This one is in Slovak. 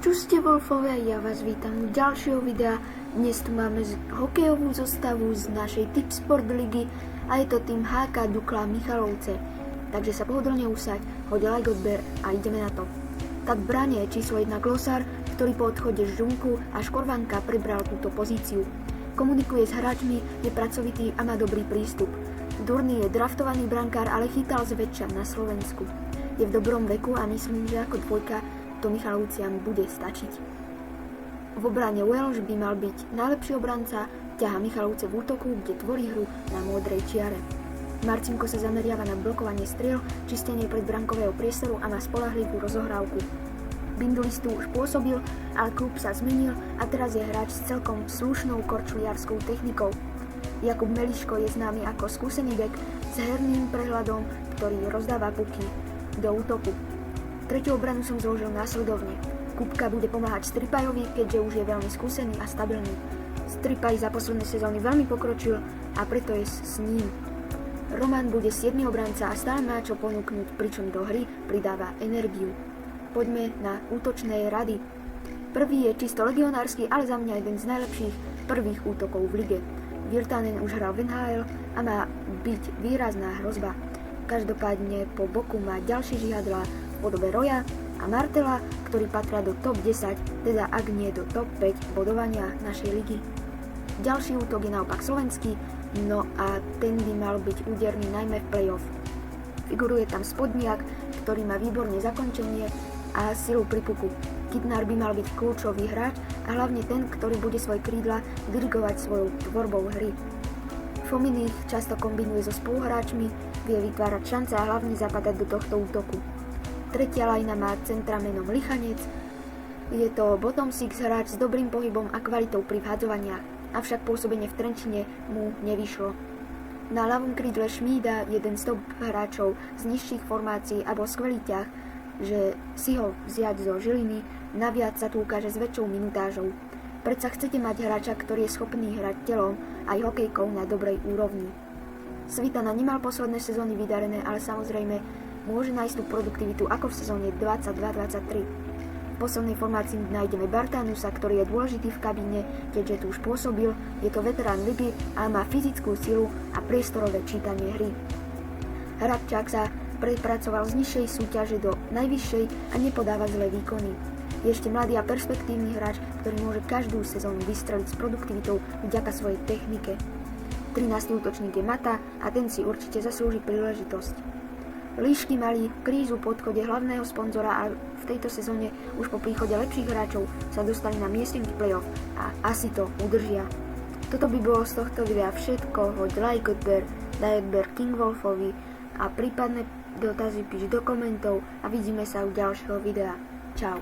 Čuste Wolfovia, ja vás vítam u ďalšieho videa. Dnes tu máme hokejovú zostavu z našej Tipsport ligy a je to tým HK Dukla Michalovce. Takže sa pohodlne usaď, hoď like, odber a ideme na to. Tak v bráne je číslo 1 Glosár, ktorý po odchode Žunku a Škorvanka prebral túto pozíciu. Komunikuje s hráčmi, je pracovitý a má dobrý prístup. Durný je draftovaný brankár, ale chytal zväčša na Slovensku. Je v dobrom veku a myslím, že ako dvojka to Michalovciam bude stačiť. V obrane Welsh by mal byť najlepší obranca, ťaha Michalovce v útoku, kde tvorí hru na modrej čiare. Marcinko sa zameriava na blokovanie striel, čistenie predbrankového priestoru a má spoľahlivú rozohrávku. Bindulistu už pôsobil, ale klub sa zmenil a teraz je hráč s celkom slušnou korčuliarskou technikou. Jakub Meliško je známy ako skúsený bek s herným prehľadom, ktorý rozdáva puky do útoku. Tretiu obranu som zložil následovne. Kupka bude pomáhať Stripajovi, keďže už je veľmi skúsený a stabilný. Stripaj za posledné sezóny veľmi pokročil a preto je s ním. Roman bude 7. obranca a stále má čo ponúknuť, pričom do hry pridáva energiu. Poďme na útočné rady. Prvý je čisto legionársky, ale za mňa jeden z najlepších prvých útokov v lige. Virtanen už hral v NHL a má byť výrazná hrozba. Každopádne po boku má ďalší žihadlá v podobe Roya a Martela, ktorí patria do top 10, teda ak nie do top 5 bodovania našej ligy. Ďalší útok je naopak slovenský, no a ten by mal byť úderný najmä v play-off. Figuruje tam Spodniak, ktorý má výborné zakončenie a silu pri puku. Kitnár by mal byť kľúčový hráč a hlavne ten, ktorý bude svoje krídla dirigovať svojou tvorbou hry. Fomin ich často kombinuje so spoluhráčmi, vie vytvárať šance a hlavne zapadať do tohto útoku. Tretia lajna má centra menom Lichanec. Je to bottom six hráč s dobrým pohybom a kvalitou pri vhadzovaniach, avšak pôsobenie v Trenčine mu nevyšlo. Na ľavom krídle Šmída, jeden z top hráčov z nižších formácií a bol skvelý ťah, že si ho vziať zo Žiliny, naviac sa tu ukáže s väčšou minutážou. Predsa chcete mať hráča, ktorý je schopný hrať telom aj hokejkou na dobrej úrovni. Svitana nemal posledné sezóny vydarené, ale samozrejme môže nájsť tú produktivitu ako v sezóne 22-23. V poslednej formácii nájdeme Bartanusa, ktorý je dôležitý v kabíne, keďže tu už pôsobil, je to veterán ligy a má fyzickú silu a priestorové čítanie hry. Hrabčák sa prepracoval z nižšej súťaže do najvyššej a nepodáva zlé výkony. Je ešte mladý a perspektívny hráč, ktorý môže každú sezónu vystreliť s produktivitou vďaka svojej technike. 13. útočník je Mata a ten si určite zaslúži príležitosť. Líšky mali krízu po odchode hlavného sponzora a v tejto sezóne už po príchode lepších hráčov sa dostali na miestny play-off a asi to udržia. Toto by bolo z tohto videa všetko, hoď like, odber, daj odber King Wolfovi a prípadne dotazy píš do komentov a vidíme sa u ďalšieho videa. Čau.